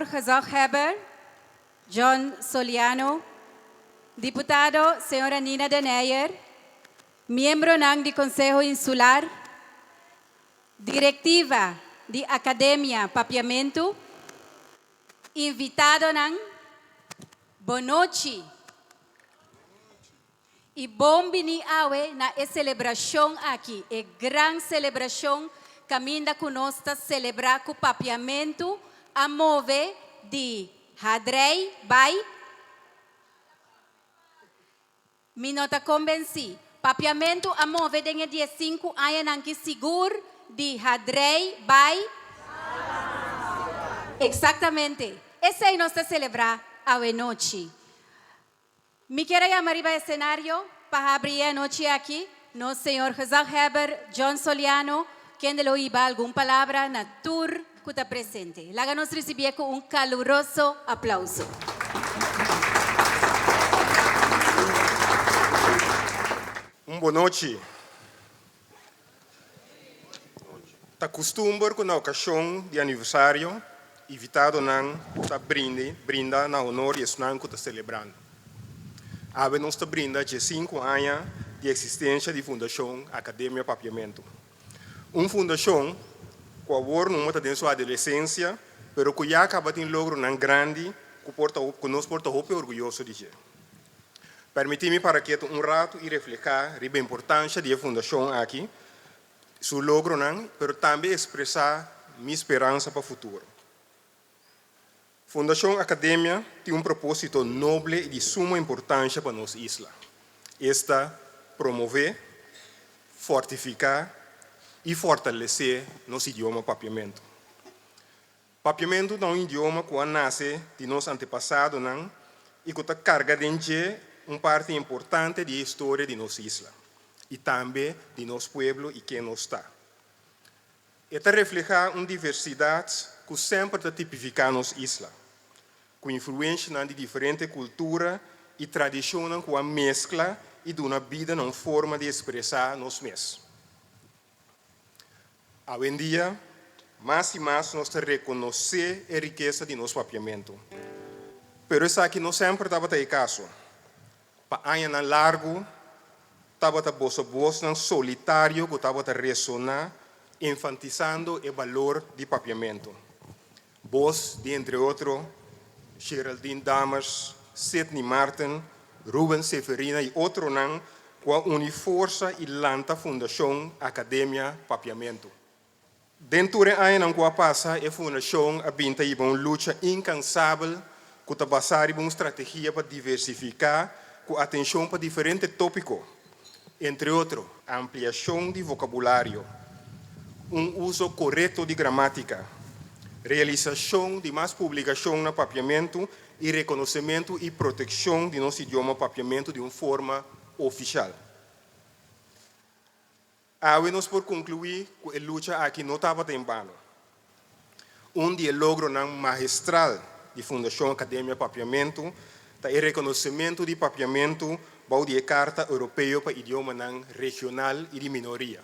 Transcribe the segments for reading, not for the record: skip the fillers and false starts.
Señor Gezaghebber John Soliano, Diputado Señora Nina de Neyer, Miembro ng Consejo Insular, Directiva de Academia Papiamento, Invitado ng Bonochi e bom biniawe na celebração aqui, grande celebração caminda conosco celebrar o papiamento a move de Hadrei by Minota convenci. Papiamento a move dengue dia 5 anos que seguro de Hadrei by Exatamente. Esse é nosso celebrar a noite. Me quero chamar para o cenário para abrir a noite aqui. Nosso senhor Gezaghebber John Soliano, quem lhe iba alguma palavra na tour que está presente. Laga nos receber com caluroso aplauso. Boa noite. Tá costume com a ocasião de aniversário, invitado nan tá brinda na honor e esnan que tá celebrando. Ave nos tá brinda de 5 anos de existência de Fundação Academia Papiamento. Fundação que agora não está dentro da adolescência, pero que já acaba de logro nan grande que nos porta orgulhoso de ser. Permiti-me para que rato e refletir sobre a importância da fundação aqui, seu logro, mas também expressar minha esperança para o futuro. Fundação Academia tem propósito nobre e de suma importância para nossa isla. Esta promover, fortificar e fortalecer nosso idioma papiamento. Papiamento é idioma que nasce de nossos antepassados e que está carregado de parte importante da história de nossa isla e também de nosso povo e quem nós está. Esta reflete uma diversidade que sempre está tipificando nossa isla, com influência de diferentes culturas e tradições que mescla e dão uma vida na forma de expressar nós mesmos. Hoje em dia, mais e mais nós reconhecemos a riqueza de nosso papiamento. Mas isso aqui não sempre estava o caso. Para anos largo, estava a voz solitário que estava a ressonar, enfatizando o valor do papiamento. Voz de, entre outros, Geraldine Dammers, Sidney Martin, Ruben Severina e outros que unem força e lanta Fundação Academia Papiamento. Dentro de anos que passa, a Fundação abinta uma luta incansável que está basada em uma estratégia para diversificar com atenção para diferentes tópicos, entre outros, ampliação de vocabulário, uso correto de gramática, realização de mais publicação no papiamento e reconhecimento e proteção de nosso idioma papiamento de uma forma oficial. Nós por concluir que a luta aqui não estava em vano. Diálogo magistral de Fundação Academia Papiamento o reconhecimento de papiamento da Carta Europeia para o Idioma Regional e de Minoria.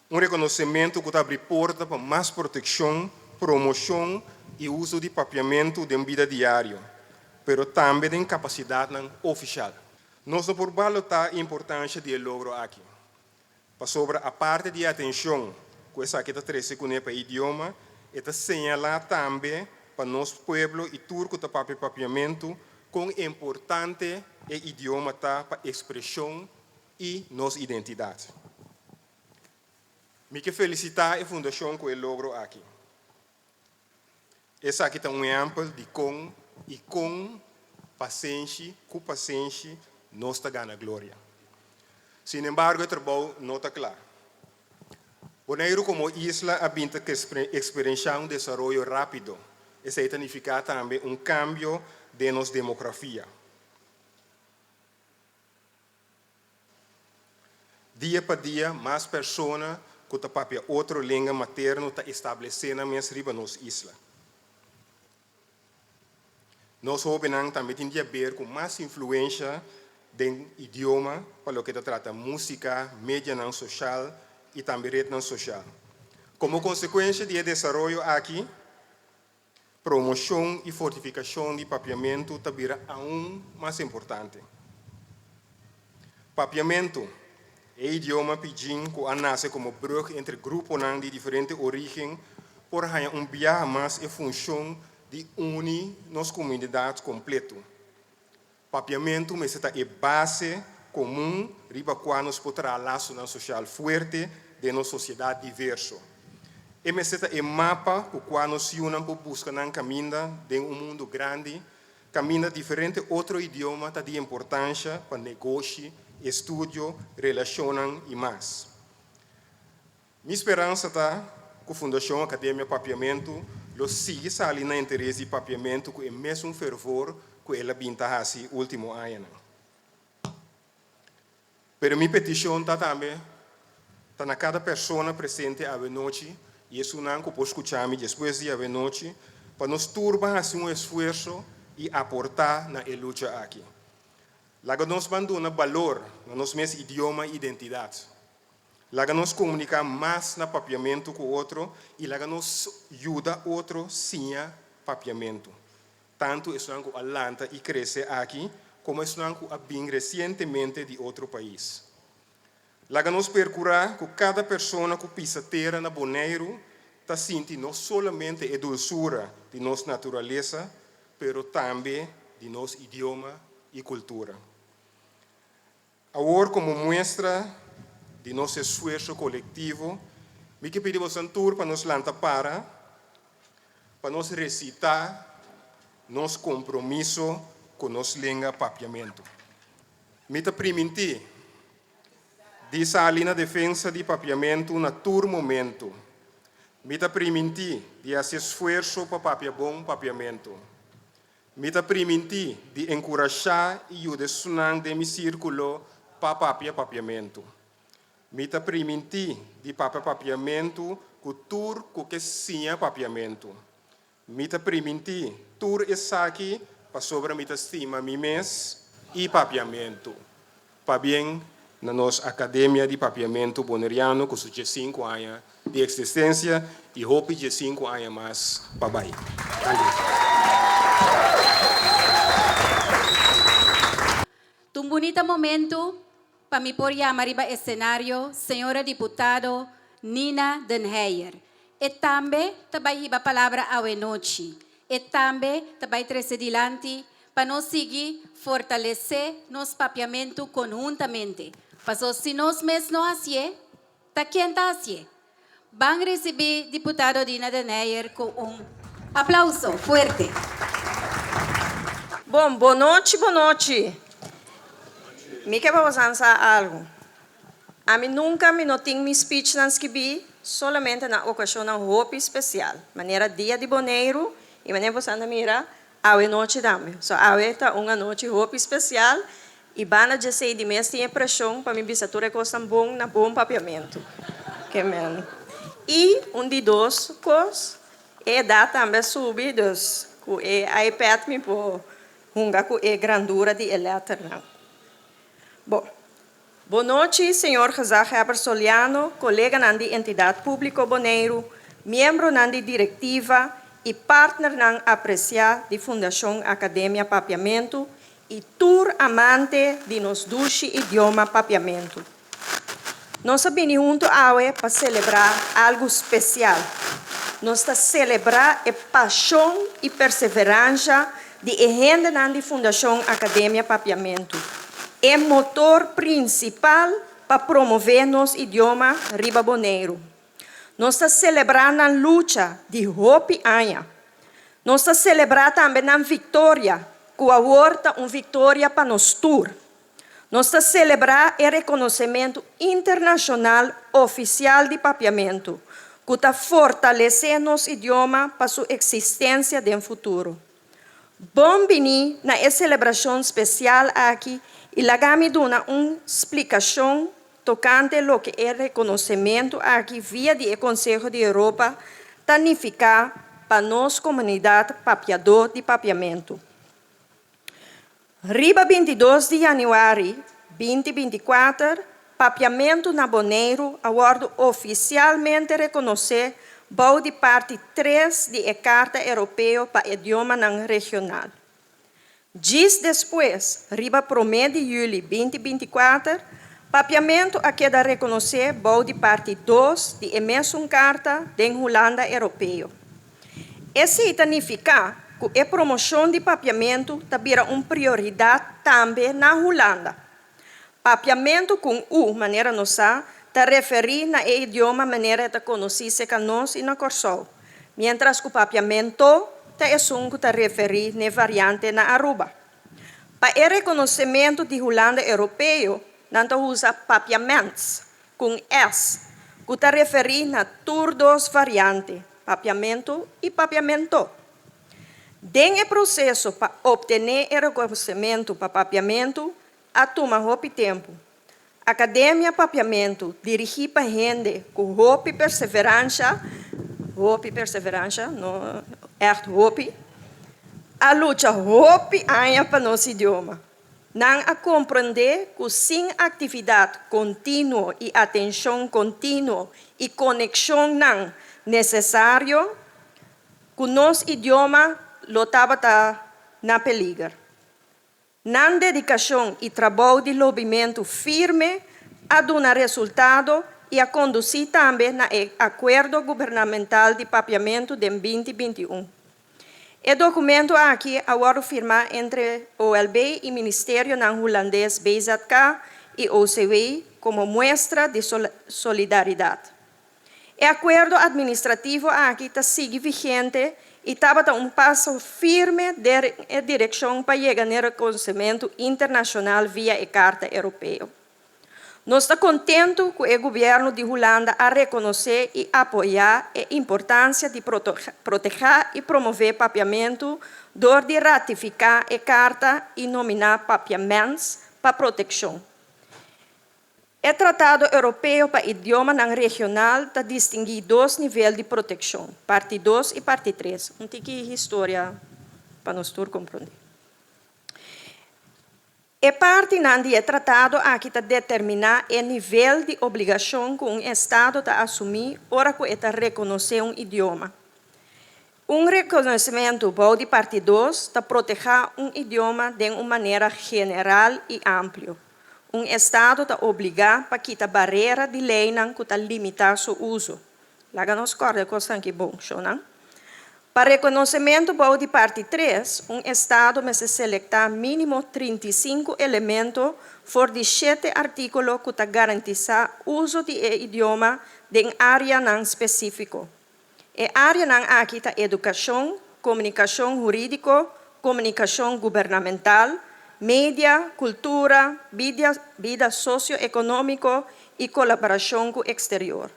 Reconhecimento que abre porta para mais proteção, promoção e uso de papiamento de vida diária, mas também de capacidade oficial. Nós não podemos valorar a importância do diálogo aqui. Sobre a parte de atenção que essa aqui está trazendo para o idioma, está señalar também para nosso povo e turco de papiamento com importante o idioma para expressão e nossa identidade. Me quero felicitar a Fundação que logrou aqui. Essa aqui é exemplo de com paciência, nós ganhamos glória. Sin embargo, o trabalho não está claro. Bonaire como isla habita que experienciar desenvolvimento rápido. Isso significa também cambio de nossa demografia. Dia para dia, mais pessoas que têm outra língua materna estão estabelecendo na nossa isla. Nós jovens também temos a ver com mais influência do idioma para o que trata música, mídia social e também rede social. Como consequência do desenvolvimento aqui, promoção e fortificação de papiamento também aún mais importante. Papiamento é o idioma pidgin que nasce como brug entre grupos de diferente origem por ganhar viaje mais em função de unir nossa comunidade completo. Papiamento é base comum riba qual nós podemos relacionar social forte de nossa sociedade diversa. É mapa o qual nos unam para buscar um caminho de mundo grande, caminho diferente outro idioma tá de importância para negócio, estudo, relacionam e mais. Minha esperança está que a Fundação Academia Papiamento lo sigue ali na interesse de papiamento que é mesmo fervor que ela binta assim último ano. Pero minha petição está também tá na cada pessoa presente a noite e isso não que pode escutar me depois de a noite para nos turbar assim esforço e aportar na luta aqui. Laga nos banduna valor no nosso mesmo idioma e identidade. Laga nos comunicar mais na papiamento com o outro e laga nos ajuda outro sem papiamento. Tanto isso não alanta e cresce aqui, como isso não bem recentemente de outro país. Laga nos percurar que cada pessoa que pisa terra na Bonaire está sentindo não somente a dulçura de nossa natureza, mas também de nosso idioma e cultura. Agora, como mostra de nosso esforço coletivo, me que pedimos um tour para nos lançar para nos recitar nosso compromisso com nossa língua papiamento. Me te permitir diz ali na defesa de papiamento na tur momento. Me te permitir de fazer esforço para bom papiamento. Me te permitir de encorajar e ajudar de meu círculo para papiamento. Me te permitir de papiamento com tur que sim papiamento. Me te permitir tur essa aqui para sobre me te estima mi mes e papiamento. Para bem na nossa Academia de Papiamento Boneriano, com seus 5 anos de existência e hope de 5 anos mais. Bye-bye. Um bonito momento para me pôr arriba escenário, senhora deputada Nina Den Heijer. E também trabalhei a palavra a noite. E também trabalhei trazer adiante para nós seguir fortalecer nosso papiamento conjuntamente. Mas se nós mesmos não fazemos, quem está fazendo? Vamos receber deputado Nina Den Heijer com aplauso forte. Bom, boa noite, boa noite. Me quer fazer algo. A mim nunca me não tenho meu speech na escrevi, solamente na ocasião de roupa especial. Maneira dia de Bonaire e maneira você anda mira, a noite também. So a tá uma noite roupa especial e bana de sei de mês tem pressão para me bisatura coisa bom na bom papiamento. Que men. E de dois coisas é dar também subir dos com é iPad me por hunga com é grandura de elétrica. Bom, boa noite, senhor José Heber Soliano, colega da entidade pública Bonaire, membro da diretiva e partner da apreciar de Fundação Academia Papiamento e tour amante de nos dois idioma papiamento. Nós estamos juntos hoje para celebrar algo especial. Nós estamos celebrar a paixão e perseverança de agenda da Fundação Academia Papiamento. É motor principal para promover nosso idioma riba Bonaire. Nós estamos celebrando a luta de Hopi Anha. Nós estamos celebrando também a vitória, que aborta uma vitória para nós tour. Nós estamos celebrando o reconhecimento internacional oficial de papiamento, que está fortalecendo nosso idioma para sua existência no futuro. Bom venir na celebração especial aqui e lagami dona uma explicação tocante lo que é reconhecimento aqui via do Conselho de Europa tanificar para nossa comunidade papiador de papiamento. Riba 22 de janeiro 2024, papiamento na Bonaire aguardo oficialmente reconhecer bouw de parte 3 da Carta Europeia para o Idioma Regional. Dias depois, riba 1 de julho de 2024, papiamento a queda reconhecer bouw de parte 2 de mesma carta da Holanda Europeu. Isso significa que a promoção de papiamento também é uma prioridade também na Holanda. Papiamento com maneira nossa, te referir na idioma maneira de conhecer que nós e na Corsol, mientras que o papiamento te te referir na variante na Aruba. Para o reconhecimento de Holanda Europeu, não usa papiaments com S, que te referir na dos variantes, papiamento e papiamento. Dentro do processo para obter o reconhecimento para papiamento, a toma muito tempo. Academia Papiamento dirige para gente com hope perseverança, não echt hope, a luta hope ainda para nosso idioma. Não a compreender que sem atividade contínua e atenção contínua e conexão não necessário, que nosso idioma lotava na peligro. Não dedicação e trabalho de lobbyamento firme a dar resultado e a conduzir também no acordo governamental de papiamento de 2021. O documento aqui agora firmado entre o OLB e o Ministério holandês BZK e OCW como mostra de solidariedade. O acordo administrativo aqui está vigente e estava passo firme na direção para chegar ao reconhecimento internacional via a Carta Europeia. Nós estamos contentos que o governo de Holanda a reconhecer e apoiar a importância de proteger e promover papiamento, door de ratificar a Carta e nominar papiamentos para proteção. O Tratado Europeu para o Idioma Regional está distinguindo dois níveis de proteção, parte 2 e parte 3. Um pouquinho de história para nós compreender. A parte do tratado aqui está determinar o nível de obrigação que um Estado está assumir ora que está reconhecer um idioma. Um reconhecimento bom de parte 2 está proteger um idioma de uma maneira geral e ampla. Um Estado está obrigado para quitar barreira de lei que está limitar seu uso. Lá nos corda coisa que bom, não? Para reconhecimento bom de parte 3, um Estado deve selecionar mínimo 35 elementos for de 7 artículos que está garantiza o uso do idioma em área não específica. A área não aqui está educação, comunicação jurídica, comunicação governamental, mídia, cultura, vida socioeconômica e colaboração com o exterior.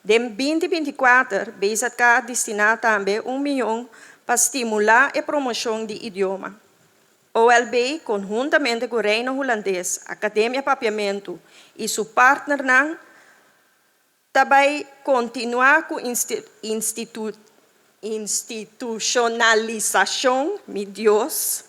De 2024, BZK destina também 1 milhão para estimular a promoção do idioma. O OLB, conjuntamente com o Reino Holandês, Academia Papiamento e seu partner, também continuar com a institucionalização, meu Deus,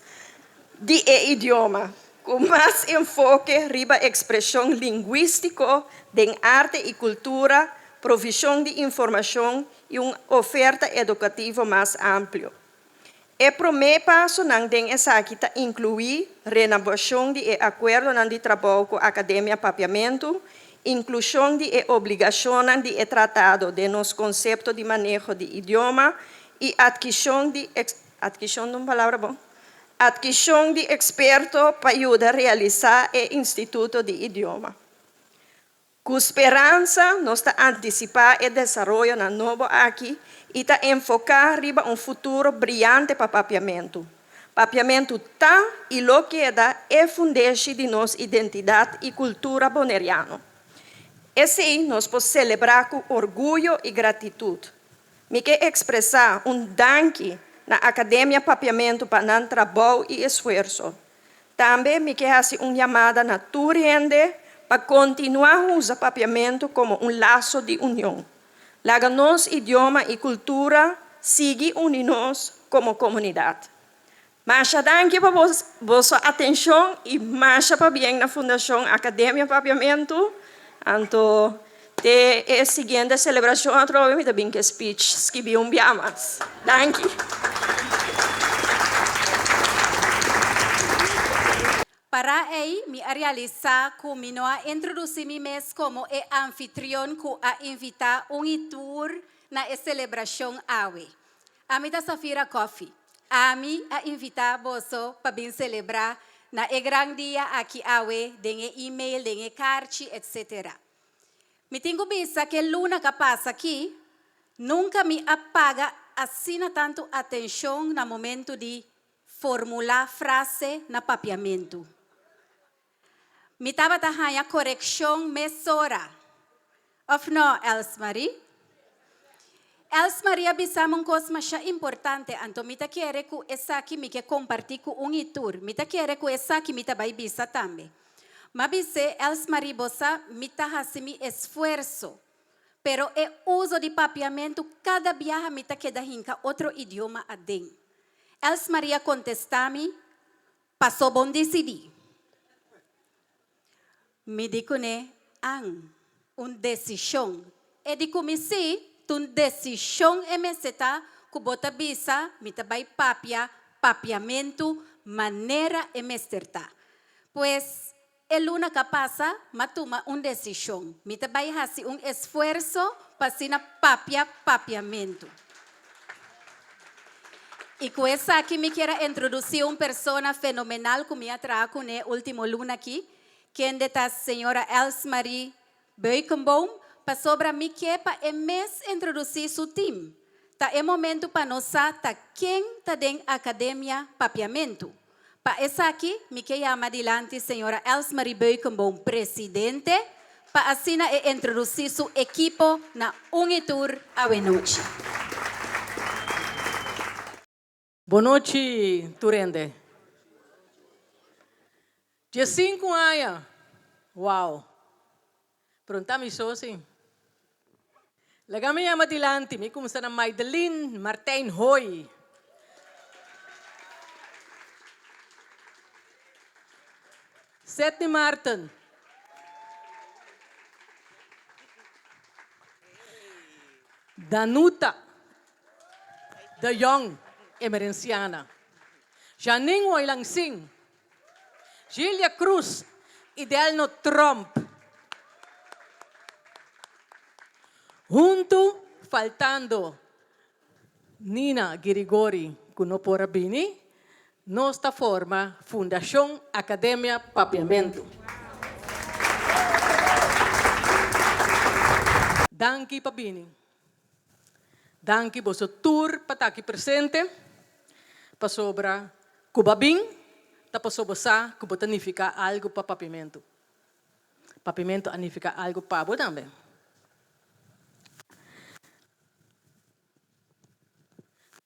do idioma, com mais enfoque riba expressão linguística, de arte e cultura, provisão de informação e uma oferta educativa mais ampla. O primeiro passo aqui está incluir renovação do acordo de trabalho com a Academia Papiamento, inclusão de obrigação de tratado de nos conceito de manejo de idioma e adquisição de expertos para ajudar a realizar o Instituto de Idioma. Com esperança, nós estamos antecipar o desenvolvimento novo aqui e está enfocar riba futuro brilhante para papiamento. Papiamento está e lo queda é fundante de nossa identidade e cultura boneriana. Assim, nós podemos celebrar com orgulho e gratidão. Me quero expressar danke na Academia Papiamento para o trabalho e esforço. Também me quero fazer uma chamada na tua gente para continuar a usar papiamento como laço de união. Laga nosso idioma e cultura siga unindo-nos como comunidade. Mas danke por vossa atenção e marcha para bem na Fundação Academia Papiamento. Anto De siguiente celebração, trove me também que speech, escrevi biamas. Danke. Para aí, me realizar comigo a introduzir-me mesmo como anfitrião que a invitar tour na celebração AWE. A mim da Safira Coffee. A mim a invitar você para vir celebrar na grande dia aqui AWE, dengue e-mail, dengue carte, etc. Me tenho visto que luna que passa aqui nunca me apaga assim tanto atenção no momento de formular frase na papiamento. Me estava a correção mesora. Of no, Elsmarie? Elsmarie abisama coisa mais importante. Então, me quer que essa aqui me quer compartilhar com tour. Me quer que essa aqui me vai bisa também. Mas bise, Elsmarie bossa me assim esforço. Pero o uso de papiamento, cada viaja me queda hinca outro idioma adem. Elsmarie contesta-me, passou bom decidir. Me dico ne decisão. E dico me si, decisão é meseta, que bota bisa, me vai papiamento, maneira é mesterta. Pues, luna que passa, matuma decisão. Me vai fazer esforço para sina papiamento. E com essa aqui me quero introduzir pessoa fenomenal que me atraco com a última luna aqui. Quem é a senhora Elsmarie Beukenboom, para sobre mim que é para introduzir seu time. Tá é momento para nós tá quem tá dentro da academia papiamento. Para essa aqui, me quer chamar adiante senhora Elsmarie Beukenboom, presidente, para assim introduzir seu equipo na Unitur AWE noite. Boa noite, Turende. Dia 5 anos. Uau. Pronta-me só assim. Lagami ama dilante, me começa na Maideline Martijn Hoy. Sidney Martin. Danuta de Jong, emerenciana. Janine Wailangsing. Gilia Cruz, Idealno Trump. Junto, faltando Nina Girigori, Kunoporabini, nossa forma Fundação Academia Papiamento. Danke Pabini. Danke boso tour pataki presente. Pasobra Kubabing. Tapos sa kubota nifica algo para papiamento. Papiamento anifica algo para bo também.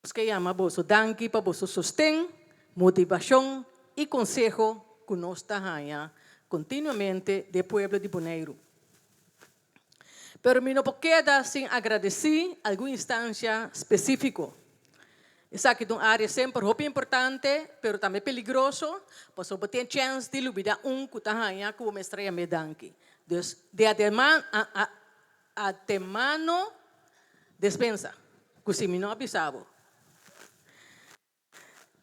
Os que chama boso danke para boso sostém, motivação e consejo que nós trabalhamos continuamente do pueblo de Bonaire. Pero me não queda sem agradecer alguma instância específica. Essa aqui é uma área sempre muito importante, mas também perigoso, porque você tem chance de lubida que está aí, que você estreia me danke. Então, de antemano, dispensa, que se me não avisava.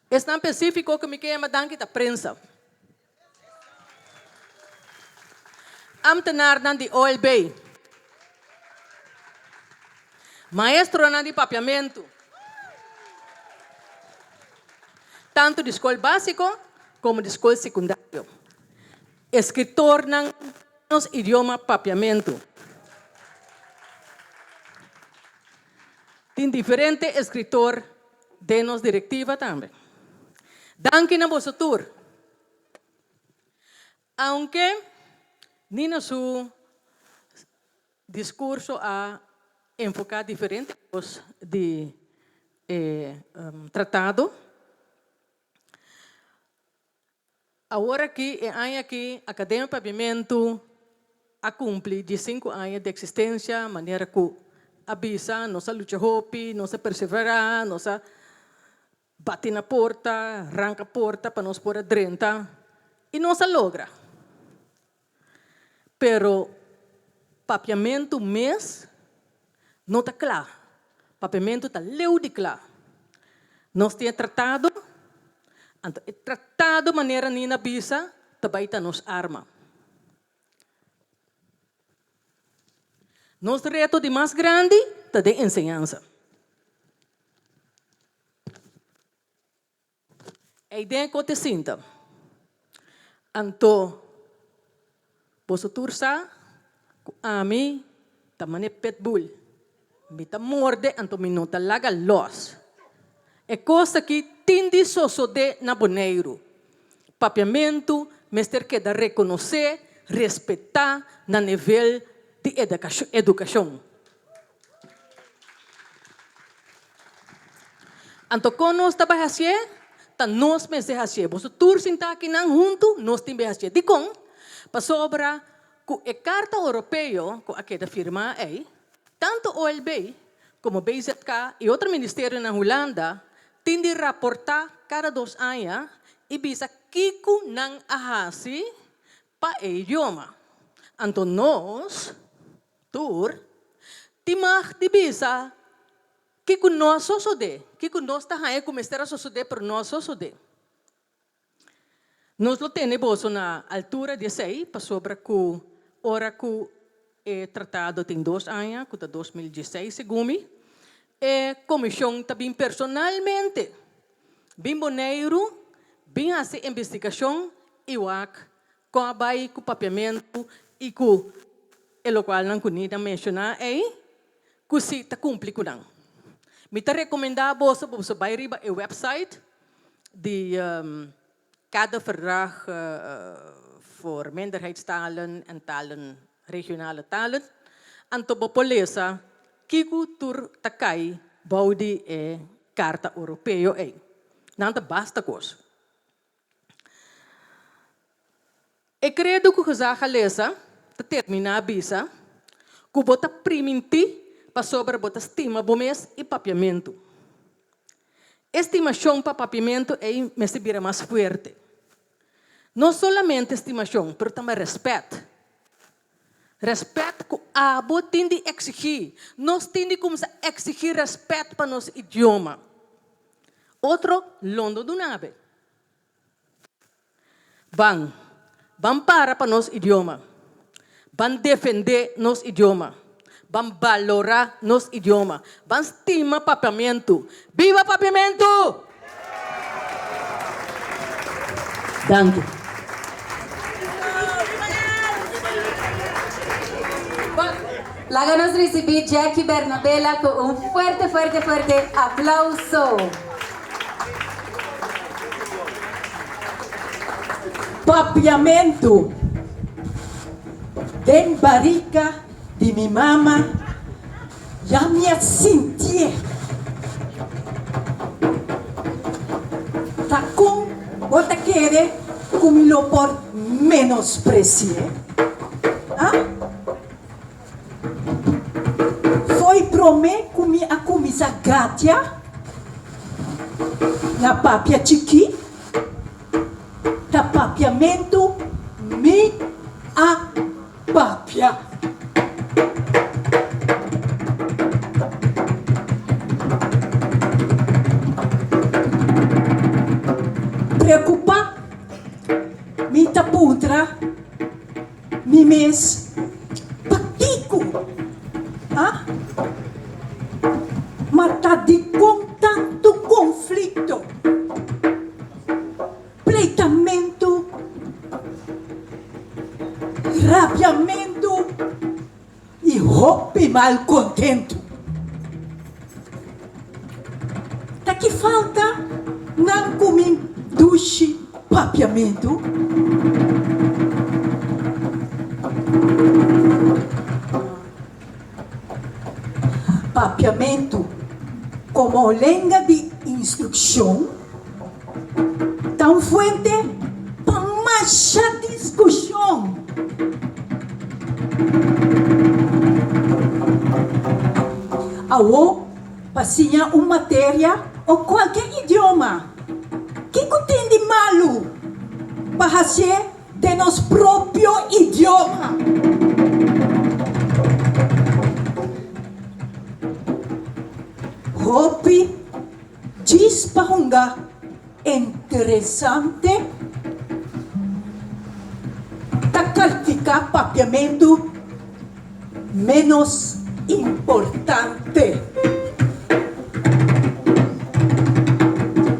É tão específico que me quer me danke da prensa. Ambtenaar dan de OLB. Maestro dan de papiamento. Tanto de escola básico como de escola secundária. Escritor nos idioma papiamento. Tem diferente escritor de nos directiva também. Danke na vosso tour. Aunque ni na su discurso a enfocar diferentes de tratado. Agora que aqui a Academia Papiamento a cumprir de 5 anos de existência, maneira que avisa, nossa luta hopi, nossa perseverar, nossa bate na porta, arranca a porta para nós pôr a drenta e nossa logra. Pero papiamento mês não está claro. Papiamento está leu de claro. Nós temos tratado, então, tratado de maneira nina bisa, também está nos arma. Nosso reto de mais grande está de ensinança. A ideia que eu sinto, então, você tursa, a mim, também é pitbull. Me tá morde, então me não tá laga los. É coisa que tende de na boneiro. Papiamento, mestre que dá reconhecer, respeitar na nível de educação. Então, quando nós estamos fazendo, nós me fazendo. Você tursa aqui junto, nós temos fazendo. De com, para sobra, com a carta europeia, com aquela firma aí, tanto o OLB como o BZK e outro ministério na Holanda têm de raportar cada 2 anos e bisa kiko nang ahasi pa idioma. Então nós, timah di bisa kiko nós sosode, kiko nós tahaye como estera sosode por nós sosode. Nós lo temos na altura de 6 para sobra com ora com tratado tem 2 anos, com 2016 segundo e comissão também personalmente bem boneiro, bem fazer investigação e com a bai com papiamento e com o qual não conhece mencionar aí, que se está cumpre com não. Me tá recomendar você vai riba o website de cada verdrag voor minderheidstalen en talen, regionale talen. En te bepolesa, kiku tur takai baudi carta europeo e. Nanta basta coisa. E credo que a lesa, te termina a bisa, que bota priminti para sobre bota estima bomes e papiamento. Estimação para papiamento é me se vira mais forte. Não somente estimação, mas também respeito. Respeito que a abo tem de exigir. Nós temos de exigir respeito para nosso idioma. Outro, Londo do Nabe. Van para nosso idioma. Van defender nosso idioma. Van valorar nosso idioma. Van estimar papiamento. Viva papiamento! Danke. Láganos recibir Jackie Bernabella con un fuerte aplauso. Papiamento. Den barriga de mi mamma. Ya me sentí. Tacón, bota quiere, comilo por menospreciar. ¿Ah? Foi promé comi a comisa gatia, na papia chiqui, ta papiamento, mi a papia. Preocupa, mi taputra, mi mes, patico. Ah? Mata de com tanto conflito, pleitamento, rabiamento e roupa malcontento. Tá que falta não comer duche papiamento. Papiamento como lenga de instrução, tão fuente para mais discussão. Ao passinha uma matéria ou qualquer idioma, que tem de malo para ser de nosso próprio idioma? Ispahunga interessante. Takalfika papiamento menos importante.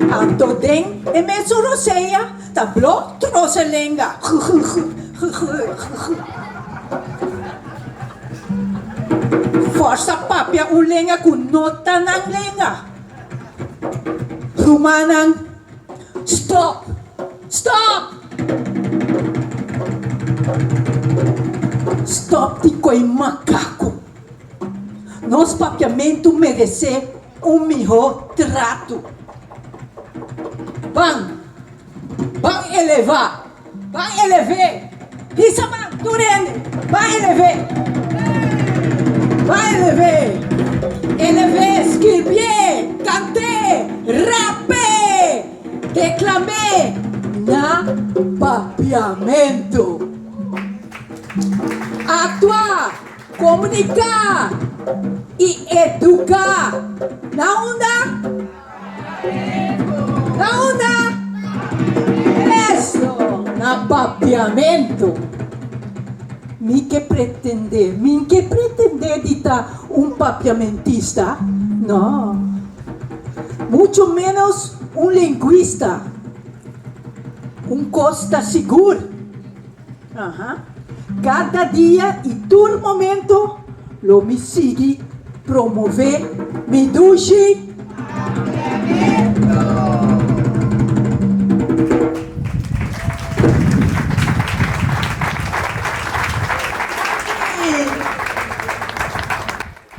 Anto den e meso roseia, tablo troselenga. Força papia ulenga kun nota ng lenga. Rumanang, stop! Stop! Stop di ko'y macaco. Nos papiamento merece melhor trato. Bang elevar. Bang elever. Isa man, turende. Bang elever. Bang elever. Elever, escrever, canter, rapper, declamer na papiamento. Actuar, comunicar e educar. Na onda? Na onda? Eso, na papiamento. Mi que pretender de estar papiamentista? No. Mucho menos linguista. Costa seguro. Cada dia e todo momento, lo me sigue, promover, me duche,